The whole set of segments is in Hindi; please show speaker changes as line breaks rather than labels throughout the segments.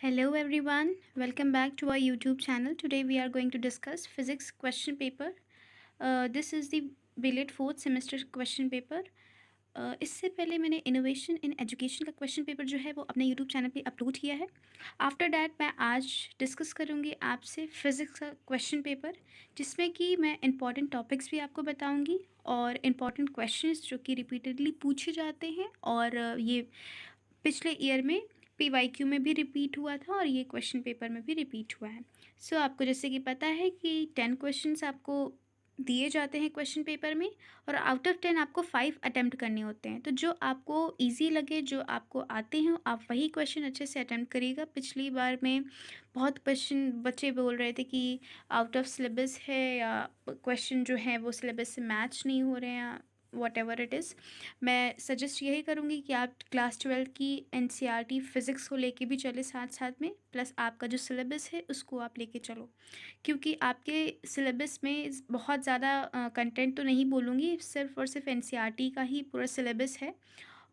Hello everyone, welcome back to our YouTube channel. Today we are going to discuss physics question paper. This is the BLED fourth semester question paper. इससे पहले मैंने इनोवेशन इन एजुकेशन का क्वेश्चन पेपर जो है वो अपने यूट्यूब चैनल पे अपलोड किया है। आफ्टर डैट मैं आज डिस्कस करूँगी आपसे फिज़िक्स का क्वेश्चन पेपर, जिसमें कि मैं इंपॉर्टेंट टॉपिक्स भी आपको बताऊँगी और इम्पॉर्टेंट क्वेश्चंस जो कि रिपीटेडली पूछे जाते हैं और ये पिछले ईयर में पीवाईक्यू में भी रिपीट हुआ था और ये क्वेश्चन पेपर में भी रिपीट हुआ है। सो आपको जैसे कि पता है कि 10 क्वेश्चंस आपको दिए जाते हैं क्वेश्चन पेपर में और आउट ऑफ 10 आपको 5 अटेम्प्ट करने होते हैं। तो जो आपको इजी लगे, जो आपको आते हैं, आप वही क्वेश्चन अच्छे से अटेम्प्ट करिएगा। पिछली बार में बहुत क्वेश्चन बच्चे बोल रहे थे कि आउट ऑफ सिलेबस है या क्वेश्चन जो है वो सिलेबस से मैच नहीं हो रहे हैं, वॉट एवर इट इज़। मैं सजेस्ट यही करूँगी कि आप क्लास 12 की एनसीईआरटी फ़िज़िक्स को लेके भी चले साथ साथ में, प्लस आपका जो सिलेबस है उसको आप लेके चलो, क्योंकि आपके सिलेबस में बहुत ज़्यादा कंटेंट तो नहीं बोलूँगी, सिर्फ और सिर्फ एनसीईआरटी का ही पूरा सिलेबस है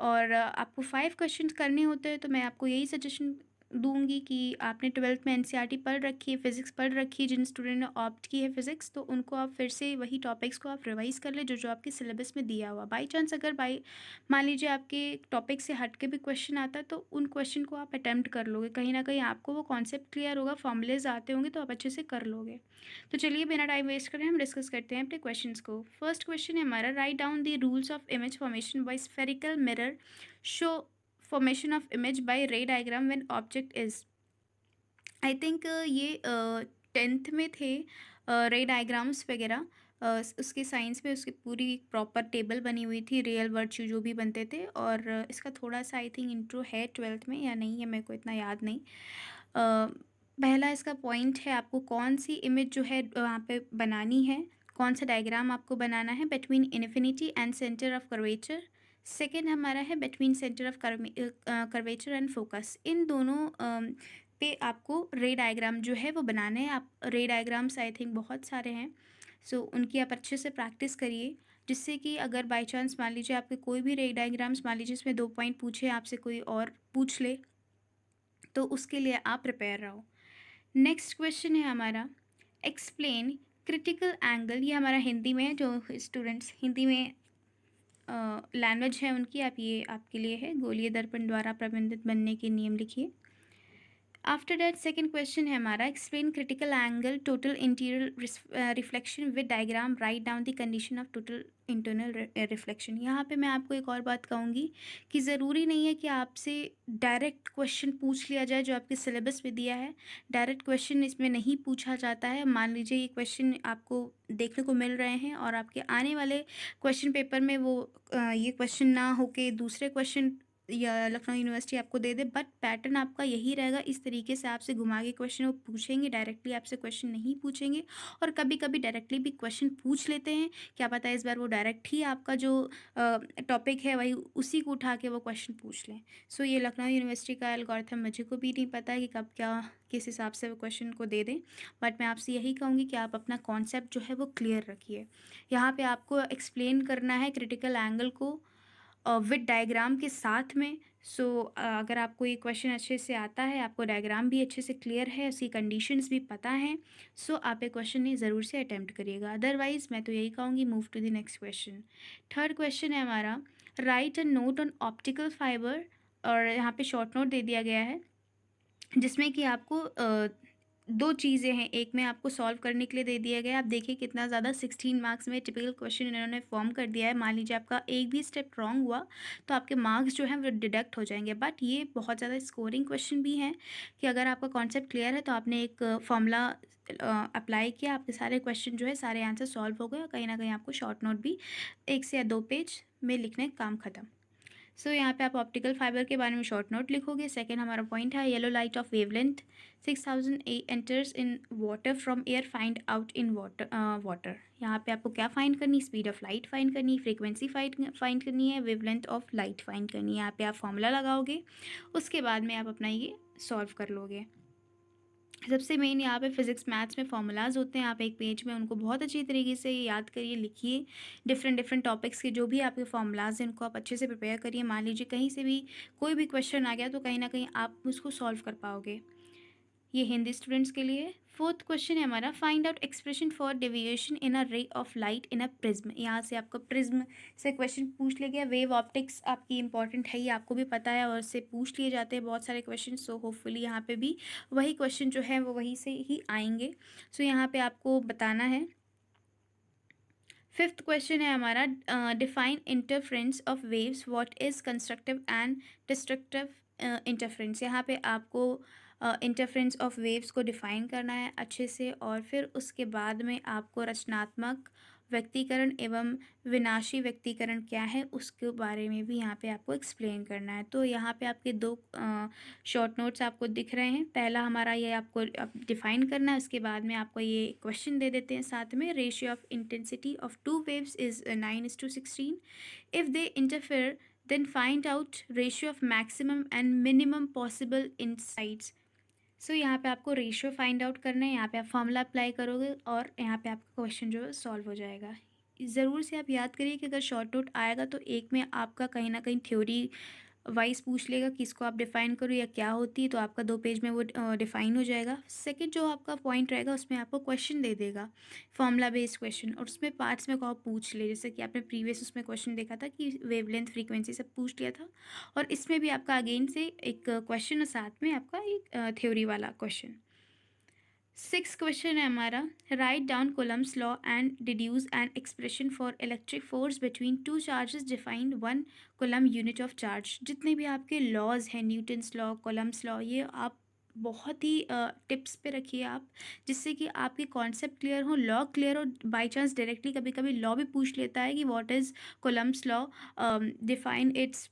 और आपको 5 क्वेश्चंस करने होते हैं। तो मैं आपको यही सजेशन दूंगी कि आपने 12th में एनसीईआरटी पढ़ रखी है, फ़िज़िक्स पढ़ रखी है, जिन स्टूडेंट ने ऑप्ट की है फ़िज़िक्स, तो उनको आप फिर से वही टॉपिक्स को आप रिवाइज़ कर ले जो जो आपके सिलेबस में दिया हुआ। बाई चांस अगर मान लीजिए आपके टॉपिक से हट के भी क्वेश्चन आता है तो उन क्वेश्चन को आप अटैम्प्ट कर लोगे, कहीं ना कहीं आपको वो कॉन्सेप्ट क्लियर होगा, फॉर्मूलेज आते होंगे तो आप अच्छे से कर लोगे। तो चलिए बिना टाइम वेस्ट करें हम डिस्कस करते हैं अपने क्वेश्चन को। फर्स्ट क्वेश्चन है हमारा, write down the rules of image formation by spherical mirror show formation of image by रे diagram when object is. I think ये 10th में थे रे डायग्राम्स वगैरह। उसके साइंस में उसकी पूरी प्रॉपर टेबल बनी हुई थी, रियल वर्च्यू जो भी बनते थे, और इसका थोड़ा सा आई थिंक इंट्रो है 12th में या नहीं है, मेरे को इतना याद नहीं। पहला इसका पॉइंट है, आपको कौन सी इमेज जो है वहाँ पे बनानी है, कौन सा डायग्राम आपको बनाना है between infinity and centre of curvature. Second हमारा है between centre of curvature and focus. इन दोनों पे आपको रे डायग्राम जो है वो बनाने हैं। आप रे डायग्राम्स आई थिंक बहुत सारे हैं, सो उनकी आप अच्छे से प्रैक्टिस करिए, जिससे कि अगर बाय चांस मान लीजिए आपके कोई भी रे डायग्राम्स, मान लीजिए इसमें 2 पॉइंट पूछे, आपसे कोई और पूछ ले तो उसके लिए आप प्रिपेयर रहो। नेक्स्ट क्वेश्चन है हमारा, एक्सप्लेन क्रिटिकल एंगल। ये हमारा हिंदी में है, जो स्टूडेंट्स हिंदी में लैंग्वेज है उनकी, आप ये आपके लिए है, गोलीय दर्पण द्वारा प्रबंधित बनने के नियम लिखिए। आफ्टर दैट सेकेंड क्वेश्चन है हमारा, explain critical angle total interior reflection with diagram, write down the condition of total internal reflection. यहाँ पे मैं आपको एक और बात कहूँगी कि ज़रूरी नहीं है कि आपसे डायरेक्ट क्वेश्चन पूछ लिया जाए जो आपके सिलेबस में दिया है। डायरेक्ट क्वेश्चन इसमें नहीं पूछा जाता है। मान लीजिए ये क्वेश्चन आपको देखने को मिल रहे हैं और आपके आने वाले क्वेश्चन पेपर में वो ये क्वेश्चन ना होके दूसरे क्वेश्चन या लखनऊ यूनिवर्सिटी आपको दे दे, बट पैटर्न आपका यही रहेगा। इस तरीके से आपसे घुमा के क्वेश्चन वो पूछेंगे, डायरेक्टली आपसे क्वेश्चन नहीं पूछेंगे। और कभी कभी डायरेक्टली भी क्वेश्चन पूछ लेते हैं, क्या पता है इस बार वो डायरेक्ट ही आपका जो टॉपिक है वही उसी को उठा के वो क्वेश्चन पूछ लें। सो ये लखनऊ यूनिवर्सिटी का एल्गोरिथम मुझे को भी नहीं पता है कि कब क्या किस हिसाब से वो क्वेश्चन को दे दें, बट मैं आपसे यही कहूँगी कि आप अपना कॉन्सेप्ट जो है वो क्लियर रखिए। यहाँ पे आपको एक्सप्लेन करना है क्रिटिकल एंगल को विद डायग्राम के साथ में। सो अगर आपको ये क्वेश्चन अच्छे से आता है, आपको डायग्राम भी अच्छे से क्लियर है, उसकी कंडीशंस भी पता हैं, सो आप ये क्वेश्चन ने ज़रूर से अटैम्प्ट करिएगा। अदरवाइज़ मैं तो यही कहूँगी, move to the next question. Third question है हमारा, write a note on optical fibre. और यहाँ पे शॉर्ट नोट दे दिया गया है, जिसमें कि आपको दो चीज़ें हैं, एक में आपको सॉल्व करने के लिए दे दिया गया है। आप देखिए कितना ज़्यादा 16 मार्क्स में टिपिकल क्वेश्चन इन्होंने फॉर्म कर दिया है। मान लीजिए आपका एक भी स्टेप रॉन्ग हुआ तो आपके मार्क्स जो हैं वो डिडक्ट हो जाएंगे, बट ये बहुत ज़्यादा स्कोरिंग क्वेश्चन भी हैं कि अगर आपका कॉन्सेप्ट क्लियर है तो आपने एक फॉर्मूला अप्लाई किया, आपके सारे क्वेश्चन जो है सारे आंसर सॉल्व हो गए और कहीं ना कहीं आपको शॉर्ट नोट भी 1 से या 2 पेज में लिखने का काम ख़त्म। सो यहाँ पे आप ऑप्टिकल फाइबर के बारे में शॉर्ट नोट लिखोगे। सेकेंड हमारा पॉइंट है, yellow light of wavelength 6000 enters in water from air, find out in water. यहाँ पे आपको क्या फाइंड करनी, स्पीड ऑफ लाइट फाइंड करनी, फ्रीक्वेंसी फाइंड करनी है, वेवलेंथ ऑफ लाइट फाइंड करनी है। यहाँ पे आप फॉर्मूला लगाओगे, उसके बाद में आप अपना ये सॉल्व कर लोगे। सबसे मेन यहाँ पे फिजिक्स मैथ्स में फॉर्मूलाज होते हैं, आप एक पेज में उनको बहुत अच्छी तरीके से याद करिए, लिखिए। डिफरेंट डिफरेंट टॉपिक्स के जो भी आपके फॉर्मूलाज हैं उनको आप अच्छे से प्रिपेयर करिए। मान लीजिए कहीं से भी कोई भी क्वेश्चन आ गया तो कहीं ना कहीं आप उसको सॉल्व कर पाओगे। ये हिंदी स्टूडेंट्स के लिए है। फोर्थ क्वेश्चन है हमारा, find out expression for deviation in a ray of light in a prism. यहाँ से आपको प्रिज्म से क्वेश्चन पूछ लिया गया। वेव ऑप्टिक्स आपकी इंपॉर्टेंट है, ये आपको भी पता है और उससे पूछ लिए जाते हैं बहुत सारे क्वेश्चन। सो होपफुली यहाँ पे भी वही क्वेश्चन जो है वो वहीं से ही आएंगे। सो यहाँ पे आपको बताना है। फिफ्थ क्वेश्चन है हमारा, define interference of waves, what is constructive and destructive interference. यहाँ पे आपको इंटरफ्रेंस ऑफ वेव्स को डिफाइन करना है अच्छे से, और फिर उसके बाद में आपको रचनात्मक व्यक्तीकरण एवं विनाशी व्यक्तीकरण क्या है उसके बारे में भी यहाँ पे आपको एक्सप्लेन करना है। तो यहाँ पे आपके दो शॉर्ट नोट्स आपको दिख रहे हैं। पहला हमारा ये आपको डिफाइन करना है, उसके बाद में आपको ये क्वेश्चन दे देते हैं साथ में। Ratio of intensity of two waves is 9:16। If they interfere then find out ratio of maximum and minimum possible insides. So यहाँ पे आपको रेशियो फाइंड आउट करना है। यहाँ पे आप फॉर्मूला अप्लाई करोगे और यहाँ पे आपका क्वेश्चन जो है सॉल्व हो जाएगा। ज़रूर से आप याद करिए कि अगर शॉर्ट नोट आएगा तो एक में आपका कहीं ना कहीं थ्योरी वाइज पूछ लेगा कि इसको आप डिफ़ाइन करो या क्या होती है, तो आपका 2 पेज में वो डिफ़ाइन हो जाएगा। सेकंड जो आपका पॉइंट रहेगा उसमें आपको क्वेश्चन दे देगा, फॉर्मूला बेस्ड क्वेश्चन, और उसमें पार्ट्स में को आप पूछ ले, जैसे कि आपने प्रीवियस उसमें क्वेश्चन देखा था कि वेवलेंथ फ्रीक्वेंसी सब पूछ लिया था, और इसमें भी आपका अगेन से एक क्वेश्चन और साथ में आपका एक थ्योरी वाला क्वेश्चन। सिक्स क्वेश्चन है हमारा, write down Coulomb's law and deduce an expression for electric force between two charges defined 1 coulomb unit of charge. जितने भी आपके लॉज हैं, न्यूटन्स लॉ, कोलम्स लॉ, ये आप बहुत ही टिप्स पे रखिए आप, जिससे कि आपके कॉन्सेप्ट क्लियर हो, लॉ क्लियर हो। बाई चांस डायरेक्टली कभी कभी लॉ भी पूछ लेता है कि what is Coulomb's law, define it's,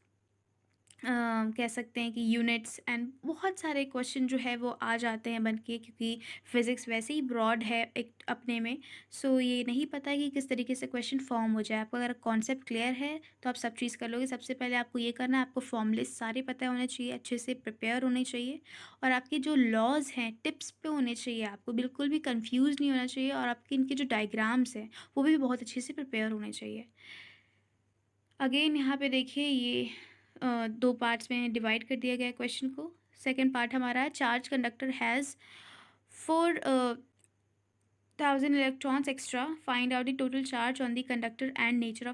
कह सकते हैं कि यूनिट्स, एंड बहुत सारे क्वेश्चन जो है वो आ जाते हैं बन के, क्योंकि फ़िज़िक्स वैसे ही ब्रॉड है एक अपने में। सो ये नहीं पता है कि किस तरीके से क्वेश्चन फॉर्म हो जाए। आपको अगर कॉन्सेप्ट क्लियर है तो आप सब चीज़ कर लोगे। सबसे पहले आपको ये करना है, आपको फॉर्मूले सारे पता होने चाहिए, अच्छे से प्रिपेयर होने चाहिए, और आपके जो लॉज हैं टिप्स पे होने चाहिए। आपको बिल्कुल भी कन्फ्यूज़ नहीं होना चाहिए, और आपके इनके जो डायग्राम्स हैं वो भी बहुत अच्छे से प्रिपेयर होने चाहिए। अगेन यहाँ पे देखिए ये 2 पार्ट्स में डिवाइड कर दिया गया है क्वेश्चन को। सेकंड पार्ट हमारा है, charge conductor has 4,000 electrons extra, find out the total charge on the conductor and nature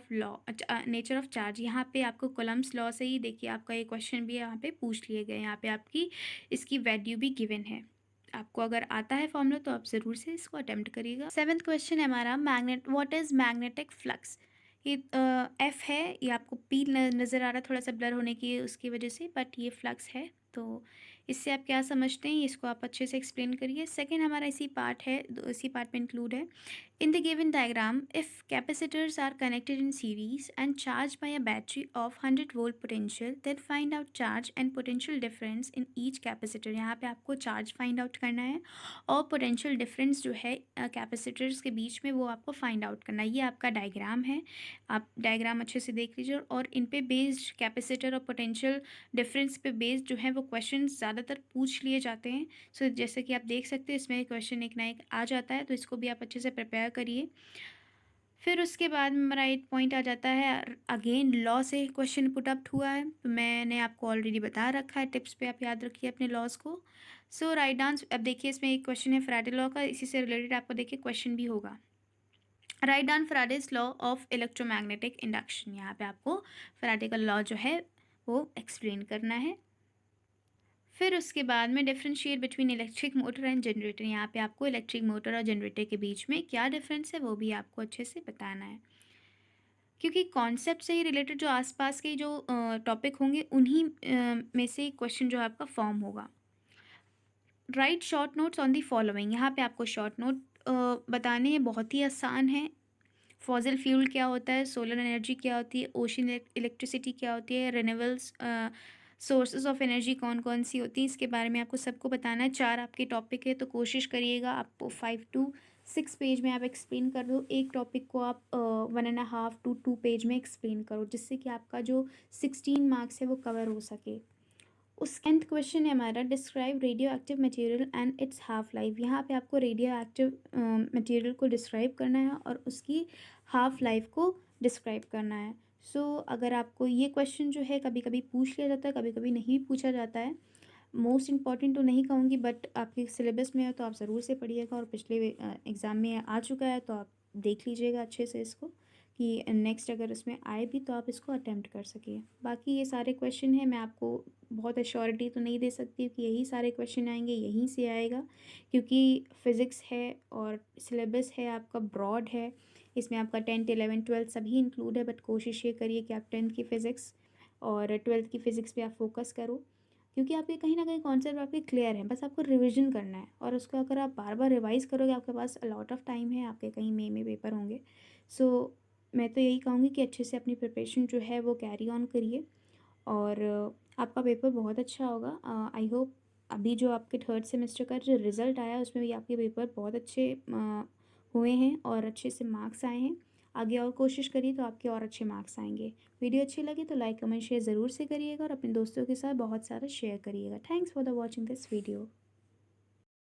of charge. यहाँ पे आपको कोलम्स लॉ से ही देखिए आपका ये क्वेश्चन भी यहाँ पे पूछ लिए गए। यहाँ पे आपकी इसकी वैल्यू भी गिवन है। आपको अगर आता है फॉर्मूला तो आप ज़रूर से इसको अटेम्प्ट करिएगा। सेवन्थ क्वेश्चन है हमारा, magnet what is magnetic flux. ये एफ है, ये आपको पी नज़र आ रहा है थोड़ा सा ब्लर होने की उसकी वजह से, बट ये फ्लक्स है। तो इससे आप क्या समझते हैं इसको आप अच्छे से एक्सप्लेन करिए। सेकंड हमारा इसी पार्ट है, इसी पार्ट में इंक्लूड है। In the given diagram if capacitors are connected in series and charge by a battery of 100 volt potential, then find out charge and potential difference in each capacitor. यहाँ पे आपको चार्ज फाइंड आउट करना है और पोटेंशियल डिफरेंस जो है कैपेसिटर्स के बीच में वो आपको फाइंड आउट करना है। ये आपका डायग्राम है, आप डायग्राम अच्छे से देख लीजिए, और इन पे बेस्ड कैपेसिटर और पोटेंशियल डिफरेंस पे बेस्ड जो है वो क्वेश्चन ज़्यादातर पूछ लिए जाते हैं। सो जैसे कि आप देख सकते हैं इसमें क्वेश्चन एक ना एक आ जाता है, तो इसको भी आप अच्छे से प्रिपेयर करिए। फिर उसके बाद में हमारा एक पॉइंट आ जाता है, अगेन लॉ से क्वेश्चन पुट अप हुआ है, तो मैंने आपको ऑलरेडी बता रखा है, टिप्स पे आप याद रखिए अपने लॉज को। सो राइट डाउन, अब देखिए इसमें एक क्वेश्चन है फ्राडे लॉ का, इसी से रिलेटेड आपको देखिए क्वेश्चन भी होगा। Write down Faraday's law of electromagnetic induction. यहाँ पे आपको फ्राडे का लॉ जो है वो एक्सप्लेन करना है। फिर उसके बाद में differentiate between electric motor and generator. यहाँ पे आपको इलेक्ट्रिक मोटर और जनरेटर के बीच में क्या डिफरेंस है वो भी आपको अच्छे से बताना है, क्योंकि कॉन्सेप्ट से ही रिलेटेड जो आसपास के जो टॉपिक होंगे उन्हीं में से क्वेश्चन जो आपका फॉर्म होगा। Right short notes on the following. यहाँ पे आपको शॉर्ट नोट बताने हैं, बहुत ही आसान है। फॉसिल फ्यूल क्या होता है, सोलर एनर्जी क्या होती है, ओशन इलेक्ट्रिसिटी क्या होती है, रिन्यूएबल्स सोर्सेज ऑफ एनर्जी कौन कौन सी होती है, इसके बारे में आपको सबको बताना है। 4 आपके टॉपिक है, तो कोशिश करिएगा आपको 5 to 6 पेज में आप एक्सप्लेन कर दो। एक टॉपिक को आप 1.5 to 2 पेज में एक्सप्लेन करो, जिससे कि आपका जो 16 मार्क्स है वो कवर हो सके। उस 10th क्वेश्चन है हमारा, describe radio active material and it's half life. यहाँ पे आपको रेडियो एक्टिव मटेरियल को डिस्क्राइब करना है और उसकी हाफ लाइफ को डिस्क्राइब करना है। सो अगर आपको ये क्वेश्चन जो है कभी कभी पूछ लिया जाता है, कभी कभी नहीं पूछा जाता है। मोस्ट इम्पॉर्टेंट तो नहीं कहूँगी, बट आपके सिलेबस में है तो आप ज़रूर से पढ़िएगा, और पिछले एग्ज़ाम में आ चुका है तो आप देख लीजिएगा अच्छे से इसको, कि नेक्स्ट अगर इसमें आए भी तो आप इसको अटेम्प्ट कर सकिए। बाकी ये सारे क्वेश्चन हैं, मैं आपको बहुत एश्योरिटी तो नहीं दे सकती कि यही सारे क्वेश्चन आएंगे, यहीं से आएगा, क्योंकि फ़िज़िक्स है और सिलेबस है आपका ब्रॉड है। इसमें आपका 10th 11th 12th सभी इंक्लूड है, बट कोशिश ये करिए कि आप 10th की फ़िज़िक्स और 12th की फ़िज़िक्स पे आप फोकस करो, क्योंकि आपके कहीं ना कहीं कॉन्सेप्ट आपके क्लियर हैं, बस आपको रिवीजन करना है। और उसको अगर आप बार बार रिवाइज़ करोगे, आपके पास अलॉट ऑफ टाइम है, आपके कहीं मई में पेपर होंगे। सो मैं तो यही कहूँगी कि अच्छे से अपनी प्रिपरेशन जो है वो कैरी ऑन करिए, और आपका पेपर बहुत अच्छा होगा। आई होप अभी जो आपके थर्ड सेमेस्टर का जो रिज़ल्ट आया उसमें भी आपके पेपर बहुत अच्छे हुए हैं और अच्छे से मार्क्स आए हैं। आगे और कोशिश करिए तो आपके और अच्छे मार्क्स आएंगे। वीडियो अच्छी लगी तो लाइक कमेंट शेयर ज़रूर से करिएगा, और अपने दोस्तों के साथ बहुत सारा शेयर करिएगा। Thanks for the watching this video.